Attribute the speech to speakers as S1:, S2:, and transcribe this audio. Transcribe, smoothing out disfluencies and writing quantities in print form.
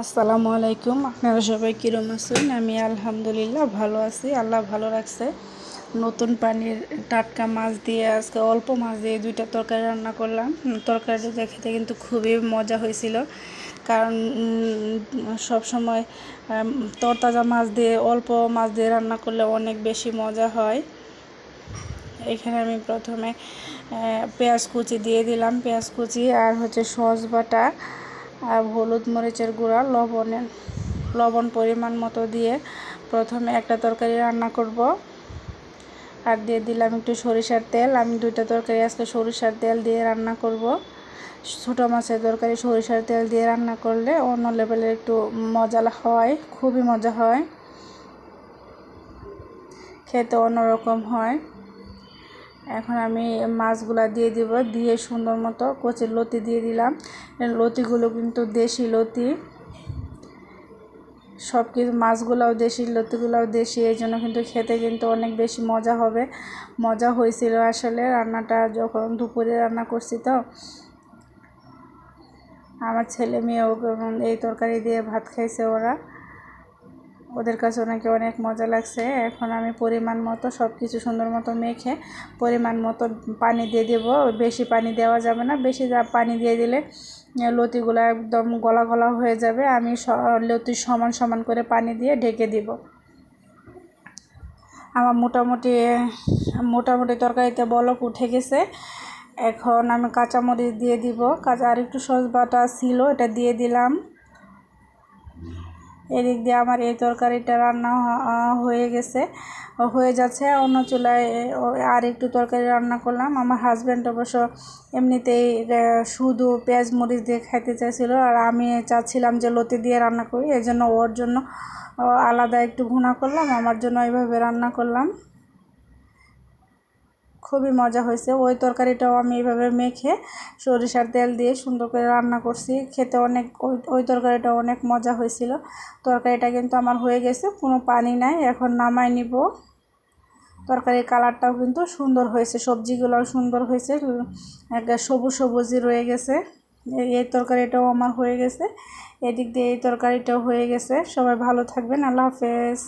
S1: আসসালামু আলাইকুম। আপনারা সবাই কীরকম আছেন? আমি আলহামদুলিল্লাহ ভালো আছি, আল্লাহ ভালো রাখছে। নতুন পানির টাটকা মাছ দিয়ে আজকে অল্প মাছ দিয়ে দুইটা তরকারি রান্না করলাম। তরকারিটা খেতে কিন্তু খুবই মজা হয়েছিল, কারণ সব সময় তরতাজা মাছ দিয়ে অল্প মাছ দিয়ে রান্না করলে অনেক বেশি মজা হয়। এখানে আমি প্রথমে পেঁয়াজ কুচি দিয়ে দিলাম, পেঁয়াজ কুচি আর সস বাটা আর হলুদ মরিচের গুঁড়া, লবণ পরিমাণ মতো দিয়ে প্রথমে একটা তরকারি রান্না করব। আর দিয়ে দিলাম একটু সরিষার তেল। আমি দুইটা তরকারি আজকে সরিষার তেল দিয়ে রান্না করব। ছোটো মাছের তরকারি সরিষার তেল দিয়ে রান্না করলে অন্য লেভেলের একটু মজা হয়, খুবই মজা হয়, খেতে অন্যরকম হয়। এখন আমি মাছগুলা দিয়ে দিব, দিয়ে সুন্দর মতো কচি লতি দিয়ে দিলাম। লতিগুলো কিন্তু দেশি লতি, সব কিছু মাছগুলাও দেশি, লতিগুলাও দেশি, এই জন্য কিন্তু খেতে কিন্তু অনেক বেশি মজা হবে। মজা হয়েছিল আসলে রান্নাটা, যখন দুপুরে রান্না করছি তো আমার ছেলে মেয়েও এই তরকারি দিয়ে ভাত খাইছে, ওদের কাছে নাকি অনেক মজা লাগছে। এখন আমি পরিমাণ মতো সব কিছু সুন্দর মতো মেখে পরিমাণ মতো পানি দিয়ে দেব। বেশি পানি দেওয়া যাবে না, বেশি পানি দিয়ে দিলে লতিগুলো একদম গলা গলা হয়ে যাবে। আমি লতি সমান সমান করে পানি দিয়ে ঢেকে দিব। আমার মোটামুটি তরকারিতে বলক উঠে গেছে। এখন আমি কাঁচামরিচ দিয়ে দিব, আর একটু সস বাটা ছিল, এটা দিয়ে দিলাম। এদিক দিয়ে আমার এই তরকারিটা রান্না হয়ে যাচ্ছে। অন্য চুলায় আর একটু তরকারি রান্না করলাম। আমার হাজব্যান্ড অবশ্য এমনিতেই শুধু পেঁয়াজ মরিচ দিয়ে খাইতে চাইছিল, আর আমি চাচ্ছিলাম যে লতি দিয়ে রান্না করি, এই জন্য ওর জন্য আলাদা একটু ভুনা করলাম, আমার জন্য এইভাবে রান্না করলাম। খুবই মজা হয়েছে। ওই তরকারিটাও আমি এইভাবে মেখে সরিষার তেল দিয়ে সুন্দর করে রান্না করছি, খেতে ওই তরকারিটাও অনেক মজা হয়েছিল। তরকারিটা কিন্তু আমার হয়ে গেছে, কোনো পানি নাই। এখন নামাই নিব। তরকারির কালারটাও কিন্তু সুন্দর হয়েছে, সবজিগুলোও সুন্দর হয়েছে, একটা সবুজ সবুজই রয়ে গেছে। এই তরকারিটাও আমার হয়ে গেছে, এদিক দিয়ে এই তরকারিটাও হয়ে গেছে। সবাই ভালো থাকবেন, আল্লাহ হাফেজ।